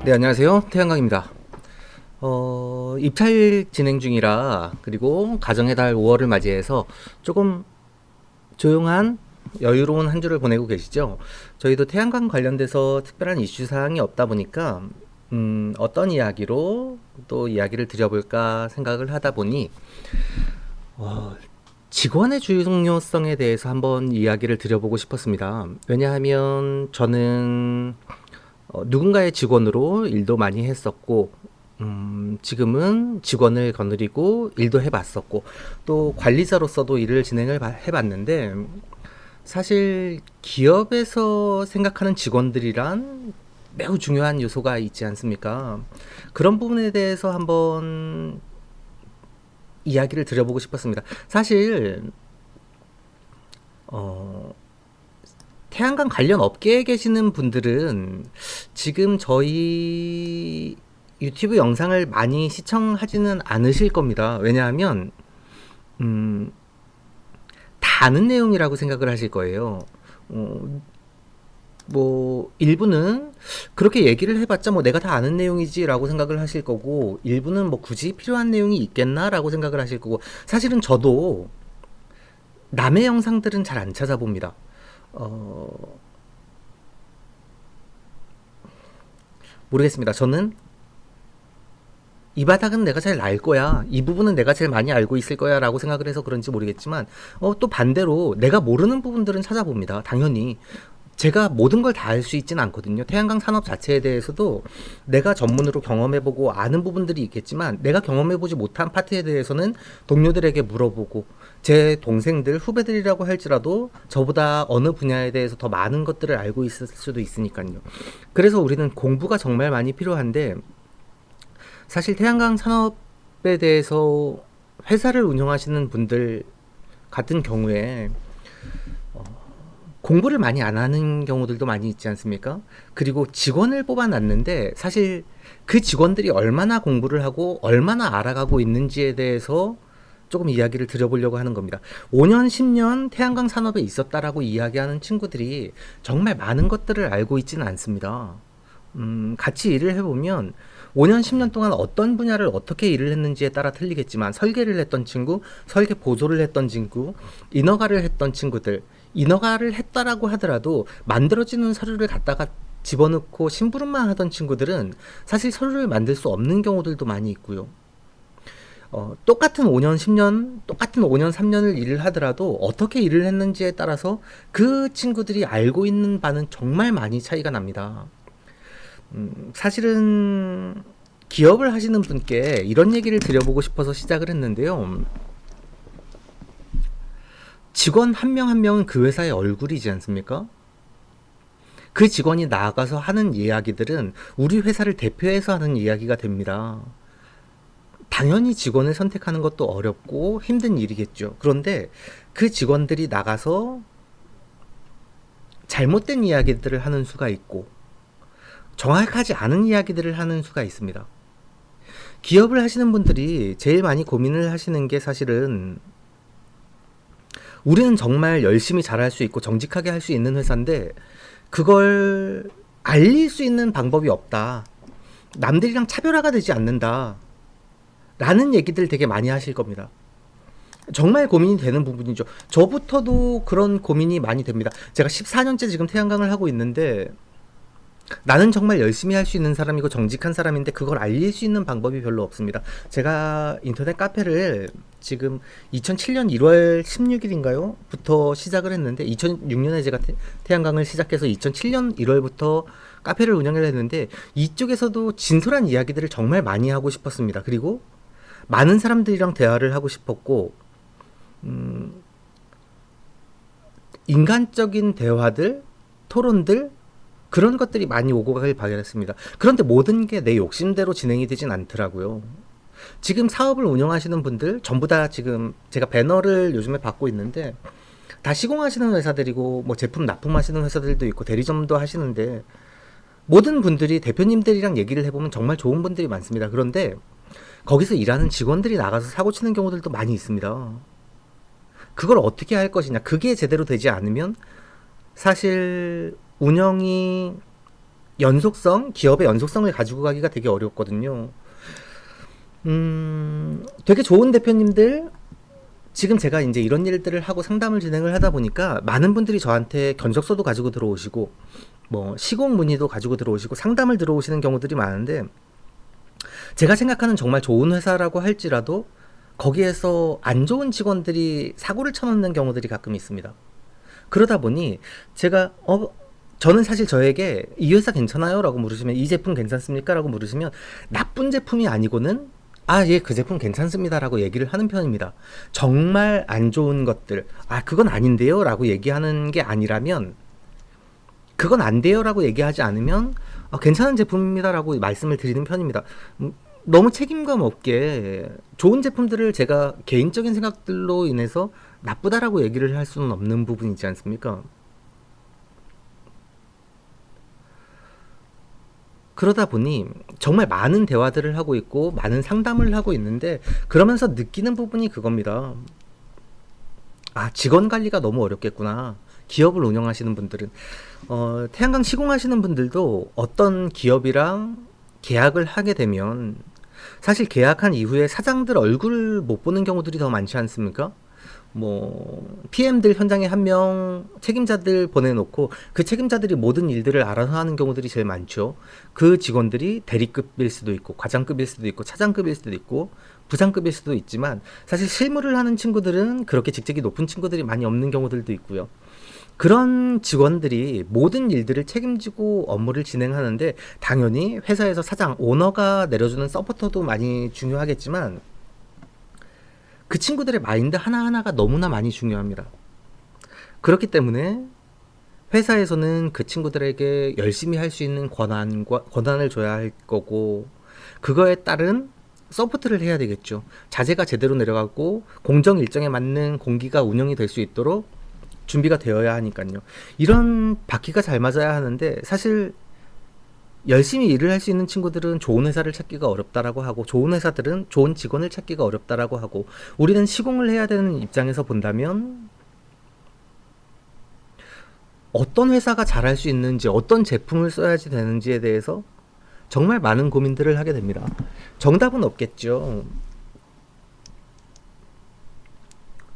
네, 안녕하세요. 태양광입니다. 입찰 진행 중이라, 그리고 가정의 달 5월을 맞이해서 조금 조용한 여유로운 한 주를 보내고 계시죠? 저희도 태양광 관련돼서 특별한 이슈 사항이 없다 보니까 어떤 이야기로 또 이야기를 드려볼까 생각을 하다 보니 직원의 중요성에 대해서 한번 이야기를 드려보고 싶었습니다. 왜냐하면 저는 누군가의 직원으로 일도 많이 했었고, 지금은 직원을 거느리고 일도 해봤었고, 또 관리자로서도 일을 진행을 해봤는데, 사실 기업에서 생각하는 직원들이란 매우 중요한 요소가 있지 않습니까? 그런 부분에 대해서 한번 이야기를 드려보고 싶었습니다. 사실, 어, 태양광 관련 업계에 계시는 분들은 지금 저희 유튜브 영상을 많이 시청하지는 않으실 겁니다. 왜냐하면 음, 다 아는 내용이라고 생각을 하실 거예요. 뭐 일부는 그렇게 얘기를 해봤자 뭐 내가 다 아는 내용이지라고 생각을 하실 거고, 일부는 뭐 굳이 필요한 내용이 있겠나라고 생각을 하실 거고, 사실은 저도 남의 영상들은 잘 안 찾아봅니다. 어, 모르겠습니다. 저는 이 바닥은 내가 제일 알 거야, 이 부분은 내가 제일 많이 알고 있을 거야 라고 생각을 해서 그런지 모르겠지만, 또 반대로 내가 모르는 부분들은 찾아봅니다. 당연히 제가 모든 걸 다 알 수 있지는 않거든요. 태양광 산업 자체에 대해서도 내가 전문으로 경험해보고 아는 부분들이 있겠지만, 내가 경험해보지 못한 파트에 대해서는 동료들에게 물어보고, 제 동생들, 후배들이라고 할지라도 저보다 어느 분야에 대해서 더 많은 것들을 알고 있을 수도 있으니까요. 그래서 우리는 공부가 정말 많이 필요한데, 사실 태양광 산업에 대해서 회사를 운영하시는 분들 같은 경우에 공부를 많이 안 하는 경우들도 많이 있지 않습니까? 그리고 직원을 뽑아놨는데 사실 그 직원들이 얼마나 공부를 하고 얼마나 알아가고 있는지에 대해서 조금 이야기를 드려보려고 하는 겁니다. 5년, 10년 태양광 산업에 있었다라고 이야기하는 친구들이 정말 많은 것들을 알고 있지는 않습니다. 같이 일을 해보면 5년, 10년 동안 어떤 분야를 어떻게 일을 했는지에 따라 틀리겠지만, 설계를 했던 친구, 설계 보조를 했던 친구, 인허가를 했던 친구들, 인허가를 했다라고 하더라도 만들어지는 서류를 갖다가 집어넣고 심부름만 하던 친구들은 사실 서류를 만들 수 없는 경우들도 많이 있고요. 똑같은 5년, 10년, 똑같은 5년, 3년을 일을 하더라도 어떻게 일을 했는지에 따라서 그 친구들이 알고 있는 바는 정말 많이 차이가 납니다. 사실은 기업을 하시는 분께 이런 얘기를 드려보고 싶어서 시작을 했는데요. 직원 한 명 한 명은 그 회사의 얼굴이지 않습니까? 그 직원이 나아가서 하는 이야기들은 우리 회사를 대표해서 하는 이야기가 됩니다. 당연히 직원을 선택하는 것도 어렵고 힘든 일이겠죠. 그런데 그 직원들이 나가서 잘못된 이야기들을 하는 수가 있고, 정확하지 않은 이야기들을 하는 수가 있습니다. 기업을 하시는 분들이 제일 많이 고민을 하시는 게, 사실은 우리는 정말 열심히 잘할 수 있고 정직하게 할 수 있는 회사인데 그걸 알릴 수 있는 방법이 없다, 남들이랑 차별화가 되지 않는다 라는 얘기들 되게 많이 하실 겁니다. 정말 고민이 되는 부분이죠. 저부터도 그런 고민이 많이 됩니다. 제가 14년째 지금 태양광을 하고 있는데, 나는 정말 열심히 할 수 있는 사람이고 정직한 사람인데 그걸 알릴 수 있는 방법이 별로 없습니다. 제가 인터넷 카페를 지금 2007년 1월 16일인가요? 부터 시작을 했는데, 2006년에 제가 태양광을 시작해서 2007년 1월부터 카페를 운영을 했는데, 이쪽에서도 진솔한 이야기들을 정말 많이 하고 싶었습니다. 그리고 많은 사람들이랑 대화를 하고 싶었고, 인간적인 대화들, 토론들, 그런 것들이 많이 오고 가길 바랬습니다. 그런데 모든 게 내 욕심대로 진행이 되진 않더라고요. 지금 사업을 운영하시는 분들 전부 다, 지금 제가 배너를 요즘에 받고 있는데 다 시공하시는 회사들이고, 뭐 제품 납품하시는 회사들도 있고 대리점도 하시는데, 모든 분들이 대표님들이랑 얘기를 해보면 정말 좋은 분들이 많습니다. 그런데 거기서 일하는 직원들이 나가서 사고 치는 경우들도 많이 있습니다. 그걸 어떻게 할 것이냐, 그게 제대로 되지 않으면 사실 운영이 기업의 연속성을 가지고 가기가 되게 어렵거든요. 되게 좋은 대표님들, 지금 제가 이제 이런 일들을 하고 상담을 진행을 하다 보니까 많은 분들이 저한테 견적서도 가지고 들어오시고, 뭐, 시공 문의도 가지고 들어오시고, 상담을 들어오시는 경우들이 많은데, 제가 생각하는 정말 좋은 회사라고 할지라도, 거기에서 안 좋은 직원들이 사고를 쳐놓는 경우들이 가끔 있습니다. 그러다 보니, 제가, 저는 사실 저에게 이 회사 괜찮아요? 라고 물으시면, 이 제품 괜찮습니까? 라고 물으시면, 나쁜 제품이 아니고는, 아, 예, 그 제품 괜찮습니다. 라고 얘기를 하는 편입니다. 정말 안 좋은 것들, 아, 그건 아닌데요? 라고 얘기하는 게 아니라면, 그건 안 돼요. 라고 얘기하지 않으면, 괜찮은 제품입니다. 라고 말씀을 드리는 편입니다. 너무 책임감 없게 좋은 제품들을 제가 개인적인 생각들로 인해서 나쁘다라고 얘기를 할 수는 없는 부분이지 않습니까? 그러다 보니 정말 많은 대화들을 하고 있고 많은 상담을 하고 있는데 그러면서 느끼는 부분이 그겁니다. 아, 직원 관리가 너무 어렵겠구나. 기업을 운영하시는 분들은 태양광 시공하시는 분들도 어떤 기업이랑 계약을 하게 되면 사실 계약한 이후에 사장들 얼굴을 못 보는 경우들이 더 많지 않습니까? 뭐 PM들 현장에 한 명 책임자들 보내놓고 그 책임자들이 모든 일들을 알아서 하는 경우들이 제일 많죠. 그 직원들이 대리급일 수도 있고 과장급일 수도 있고 차장급일 수도 있고 부장급일 수도 있지만 사실 실무를 하는 친구들은 그렇게 직책이 높은 친구들이 많이 없는 경우들도 있고요. 그런 직원들이 모든 일들을 책임지고 업무를 진행하는데 당연히 회사에서 사장, 오너가 내려주는 서포터도 많이 중요하겠지만 그 친구들의 마인드 하나하나가 너무나 많이 중요합니다. 그렇기 때문에 회사에서는 그 친구들에게 열심히 할 수 있는 권한을 줘야 할 거고 그거에 따른 서포트를 해야 되겠죠. 자재가 제대로 내려가고 공정 일정에 맞는 공기가 운영이 될 수 있도록 준비가 되어야 하니까요. 이런 바퀴가 잘 맞아야 하는데 사실 열심히 일을 할 수 있는 친구들은 좋은 회사를 찾기가 어렵다라고 하고 좋은 회사들은 좋은 직원을 찾기가 어렵다라고 하고 우리는 시공을 해야 되는 입장에서 본다면 어떤 회사가 잘할 수 있는지 어떤 제품을 써야지 되는지에 대해서 정말 많은 고민들을 하게 됩니다. 정답은 없겠죠.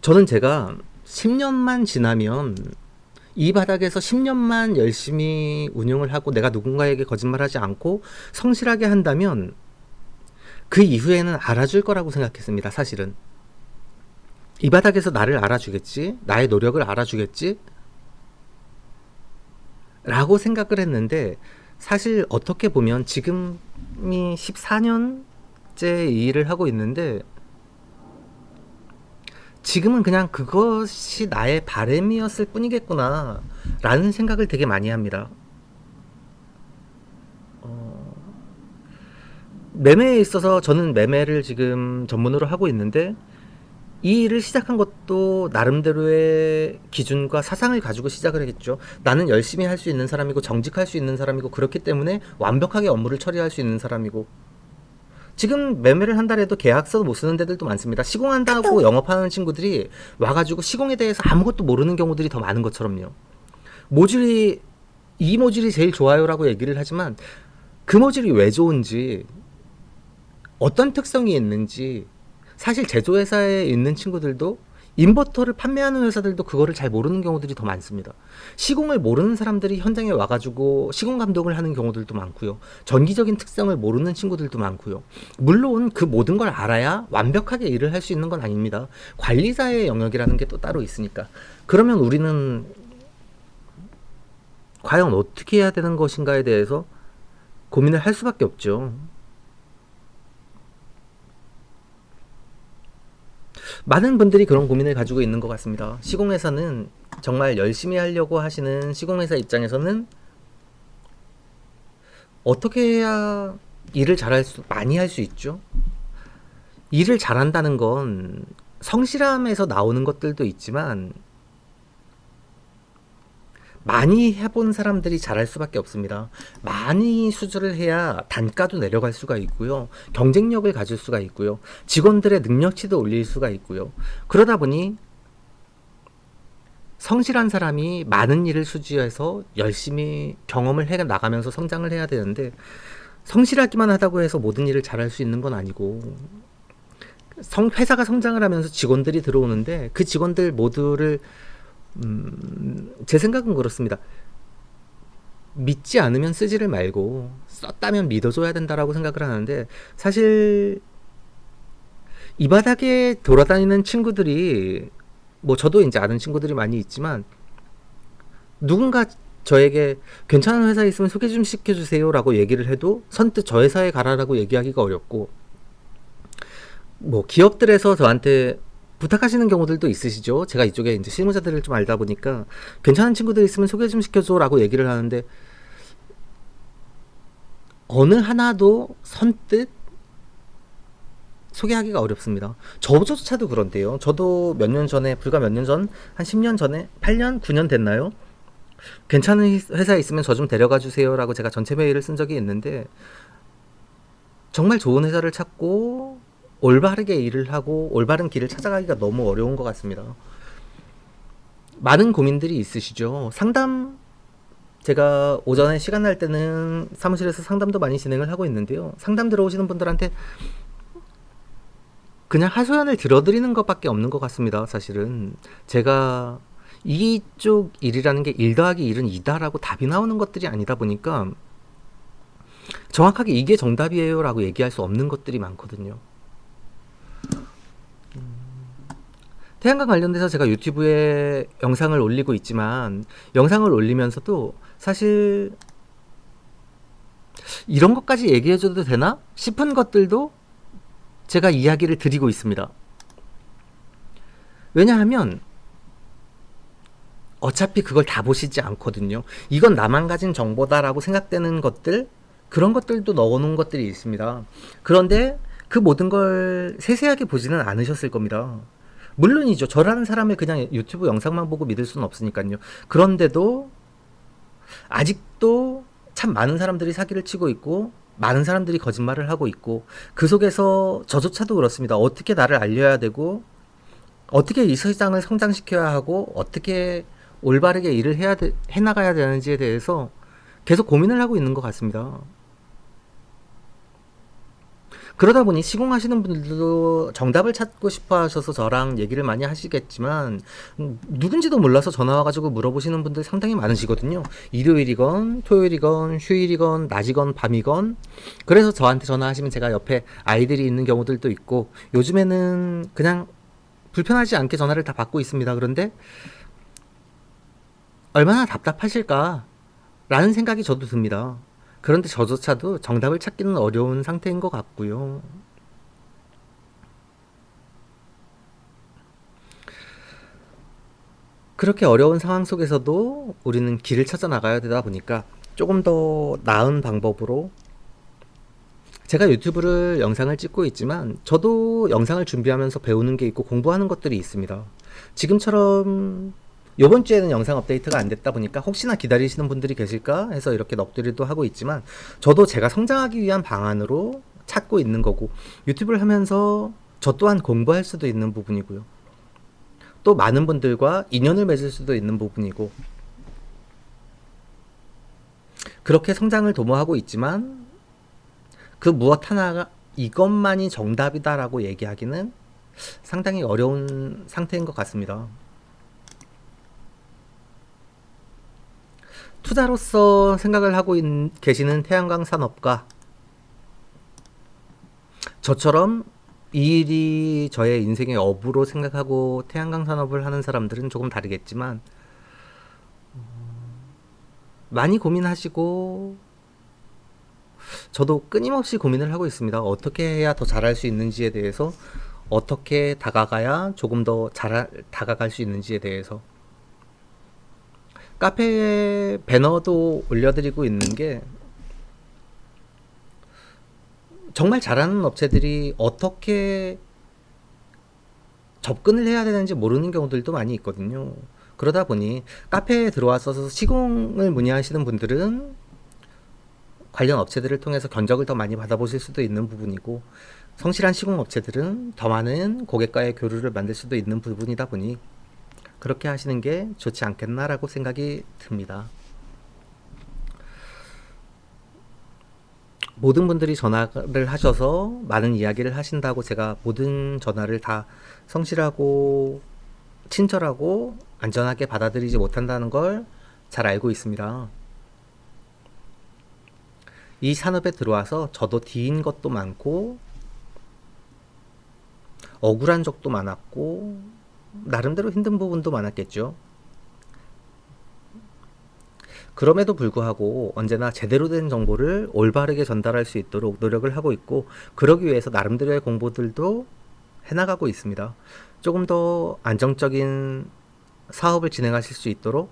저는 제가 10년만 지나면 이 바닥에서 10년만 열심히 운영을 하고 내가 누군가에게 거짓말하지 않고 성실하게 한다면 그 이후에는 알아줄 거라고 생각했습니다. 사실은 이 바닥에서 나를 알아주겠지, 나의 노력을 알아주겠지 라고 생각을 했는데 사실 어떻게 보면 지금이 14년째 이 일을 하고 있는데 지금은 그냥 그것이 나의 바람이었을 뿐이겠구나 라는 생각을 되게 많이 합니다. 매매에 있어서 저는 매매를 지금 전문으로 하고 있는데 이 일을 시작한 것도 나름대로의 기준과 사상을 가지고 시작을 했겠죠. 나는 열심히 할 수 있는 사람이고 정직할 수 있는 사람이고 그렇기 때문에 완벽하게 업무를 처리할 수 있는 사람이고 지금 매매를 한다 해도 계약서도 못 쓰는 데들도 많습니다. 시공한다고 영업하는 친구들이 와가지고 시공에 대해서 아무것도 모르는 경우들이 더 많은 것처럼요. 모듈이 이 모듈이 제일 좋아요라고 얘기를 하지만 그 모듈이 왜 좋은지 어떤 특성이 있는지 사실 제조회사에 있는 친구들도 인버터를 판매하는 회사들도 그거를 잘 모르는 경우들이 더 많습니다. 시공을 모르는 사람들이 현장에 와가지고 시공 감독을 하는 경우들도 많고요. 전기적인 특성을 모르는 친구들도 많고요. 물론 그 모든 걸 알아야 완벽하게 일을 할 수 있는 건 아닙니다. 관리자의 영역이라는 게 또 따로 있으니까. 그러면 우리는 과연 어떻게 해야 되는 것인가에 대해서 고민을 할 수밖에 없죠. 많은 분들이 그런 고민을 가지고 있는 것 같습니다. 시공회사는 정말 열심히 하려고 하시는 시공회사 입장에서는 어떻게 해야 일을 많이 할 수 있죠? 일을 잘한다는 건 성실함에서 나오는 것들도 있지만 많이 해본 사람들이 잘할 수밖에 없습니다. 많이 수주를 해야 단가도 내려갈 수가 있고요. 경쟁력을 가질 수가 있고요. 직원들의 능력치도 올릴 수가 있고요. 그러다 보니 성실한 사람이 많은 일을 수주해서 열심히 경험을 해 나가면서 성장을 해야 되는데, 성실하기만 하다고 해서 모든 일을 잘할 수 있는 건 아니고, 회사가 성장을 하면서 직원들이 들어오는데 그 직원들 모두를 제 생각은 그렇습니다. 믿지 않으면 쓰지를 말고 썼다면 믿어줘야 된다라고 생각을 하는데, 사실 이 바닥에 돌아다니는 친구들이, 뭐 저도 이제 아는 친구들이 많이 있지만, 누군가 저에게 괜찮은 회사에 있으면 소개 좀 시켜주세요 라고 얘기를 해도 선뜻 저 회사에 가라라고 얘기하기가 어렵고, 뭐 기업들에서 저한테 부탁하시는 경우들도 있으시죠. 제가 이쪽에 이제 실무자들을 좀 알다 보니까 괜찮은 친구들 있으면 소개 좀 시켜줘 라고 얘기를 하는데, 어느 하나도 선뜻 소개하기가 어렵습니다. 저조차도 그런데요. 저도 몇 년 전에, 불과 몇 년 전, 한 10년 전에, 8년, 9년 됐나요? 괜찮은 회사에 있으면 저 좀 데려가 주세요 라고 제가 전체 메일을 쓴 적이 있는데, 정말 좋은 회사를 찾고 올바르게 일을 하고 올바른 길을 찾아가기가 너무 어려운 것 같습니다. 많은 고민들이 있으시죠. 상담, 제가 오전에 시간 날 때는 사무실에서 상담도 많이 진행을 하고 있는데요. 상담 들어오시는 분들한테 그냥 하소연을 들어드리는 것밖에 없는 것 같습니다. 사실은 제가 이쪽 일이라는 게 1 더하기 1은 2다 라고 답이 나오는 것들이 아니다 보니까 정확하게 이게 정답이에요 라고 얘기할 수 없는 것들이 많거든요. 태양광 관련돼서 제가 유튜브에 영상을 올리고 있지만, 영상을 올리면서도 사실 이런 것까지 얘기해줘도 되나 싶은 것들도 제가 이야기를 드리고 있습니다. 왜냐하면 어차피 그걸 다 보시지 않거든요. 이건 나만 가진 정보다라고 생각되는 것들, 그런 것들도 넣어놓은 것들이 있습니다. 그런데 그 모든 걸 세세하게 보지는 않으셨을 겁니다. 물론이죠. 저라는 사람을 그냥 유튜브 영상만 보고 믿을 수는 없으니까요. 그런데도 아직도 참 많은 사람들이 사기를 치고 있고, 많은 사람들이 거짓말을 하고 있고, 그 속에서 저조차도 그렇습니다. 어떻게 나를 알려야 되고, 어떻게 이 시장을 성장시켜야 하고, 어떻게 올바르게 일을 해나가야 되는지에 대해서 계속 고민을 하고 있는 것 같습니다. 그러다 보니 시공하시는 분들도 정답을 찾고 싶어 하셔서 저랑 얘기를 많이 하시겠지만, 누군지도 몰라서 전화 와가지고 물어보시는 분들 상당히 많으시거든요. 일요일이건 토요일이건 휴일이건 낮이건 밤이건. 그래서 저한테 전화하시면 제가 옆에 아이들이 있는 경우들도 있고, 요즘에는 그냥 불편하지 않게 전화를 다 받고 있습니다. 그런데 얼마나 답답하실까 라는 생각이 저도 듭니다. 그런데 저조차도 정답을 찾기는 어려운 상태인 것 같고요. 그렇게 어려운 상황 속에서도 우리는 길을 찾아 나가야 되다 보니까 조금 더 나은 방법으로, 제가 유튜브를 영상을 찍고 있지만 저도 영상을 준비하면서 배우는 게 있고 공부하는 것들이 있습니다. 지금처럼 요번 주에는 영상 업데이트가 안 됐다 보니까 혹시나 기다리시는 분들이 계실까 해서 이렇게 넋두리도 하고 있지만, 저도 제가 성장하기 위한 방안으로 찾고 있는 거고, 유튜브를 하면서 저 또한 공부할 수도 있는 부분이고요. 또 많은 분들과 인연을 맺을 수도 있는 부분이고, 그렇게 성장을 도모하고 있지만 그 무엇 하나가 이것만이 정답이다라고 얘기하기는 상당히 어려운 상태인 것 같습니다. 투자로서 생각을 하고 계시는 태양광 산업과 저처럼 이 일이 저의 인생의 업으로 생각하고 태양광 산업을 하는 사람들은 조금 다르겠지만, 많이 고민하시고 저도 끊임없이 고민을 하고 있습니다. 어떻게 해야 더 잘할 수 있는지에 대해서, 어떻게 다가가야 조금 더 다가갈 수 있는지에 대해서. 카페에 배너도 올려드리고 있는 게, 정말 잘하는 업체들이 어떻게 접근을 해야 되는지 모르는 경우들도 많이 있거든요. 그러다 보니 카페에 들어와서 시공을 문의하시는 분들은 관련 업체들을 통해서 견적을 더 많이 받아보실 수도 있는 부분이고, 성실한 시공 업체들은 더 많은 고객과의 교류를 만들 수도 있는 부분이다 보니, 그렇게 하시는 게 좋지 않겠나라고 생각이 듭니다. 모든 분들이 전화를 하셔서 많은 이야기를 하신다고 제가 모든 전화를 다 성실하고 친절하고 안전하게 받아들이지 못한다는 걸 잘 알고 있습니다. 이 산업에 들어와서 저도 뒤인 것도 많고 억울한 적도 많았고 나름대로 힘든 부분도 많았겠죠. 그럼에도 불구하고 언제나 제대로 된 정보를 올바르게 전달할 수 있도록 노력을 하고 있고, 그러기 위해서 나름대로의 공부들도 해나가고 있습니다. 조금 더 안정적인 사업을 진행하실 수 있도록,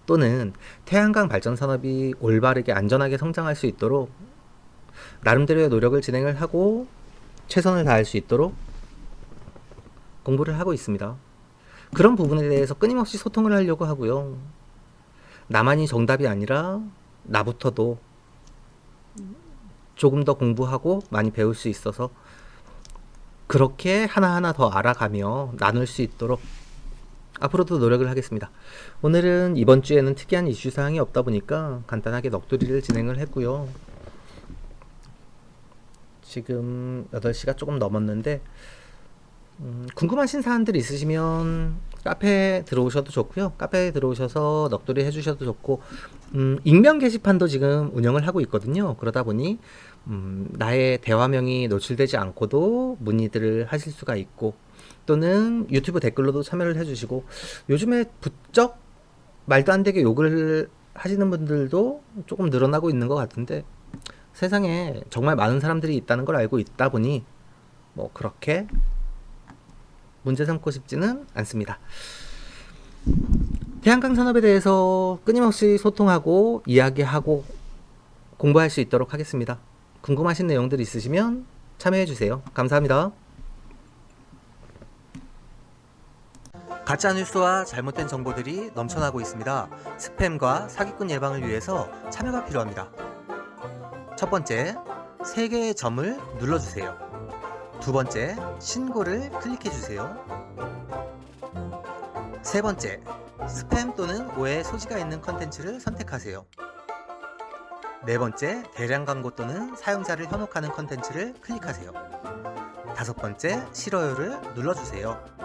또는 태양광 발전 산업이 올바르게 안전하게 성장할 수 있도록 나름대로의 노력을 진행을 하고 최선을 다할 수 있도록 공부를 하고 있습니다. 그런 부분에 대해서 끊임없이 소통을 하려고 하고요. 나만이 정답이 아니라 나부터도 조금 더 공부하고 많이 배울 수 있어서 그렇게 하나하나 더 알아가며 나눌 수 있도록 앞으로도 노력을 하겠습니다. 오늘은 이번 주에는 특이한 이슈 사항이 없다 보니까 간단하게 넋두리를 진행을 했고요. 지금 8시가 조금 넘었는데 궁금하신 사항들이 있으시면 카페에 들어오셔도 좋고요. 카페에 들어오셔서 넋두리 해주셔도 좋고, 익명 게시판도 지금 운영을 하고 있거든요. 그러다 보니 나의 대화명이 노출되지 않고도 문의들을 하실 수가 있고, 또는 유튜브 댓글로도 참여를 해주시고, 요즘에 부쩍 말도 안 되게 욕을 하시는 분들도 조금 늘어나고 있는 것 같은데, 세상에 정말 많은 사람들이 있다는 걸 알고 있다 보니 뭐 그렇게 문제 삼고 싶지는 않습니다. 태양광 산업에 대해서 끊임없이 소통하고 이야기하고 공부할 수 있도록 하겠습니다. 궁금하신 내용들 있으시면 참여해주세요. 감사합니다. 가짜뉴스와 잘못된 정보들이 넘쳐나고 있습니다. 스팸과 사기꾼 예방을 위해서 참여가 필요합니다. 첫 번째, 3개의 점을 눌러주세요. 두 번째, 신고를 클릭해주세요. 세 번째, 스팸 또는 오해 소지가 있는 컨텐츠를 선택하세요. 네 번째, 대량 광고 또는 사용자를 현혹하는 컨텐츠를 클릭하세요. 다섯 번째, 싫어요를 눌러주세요.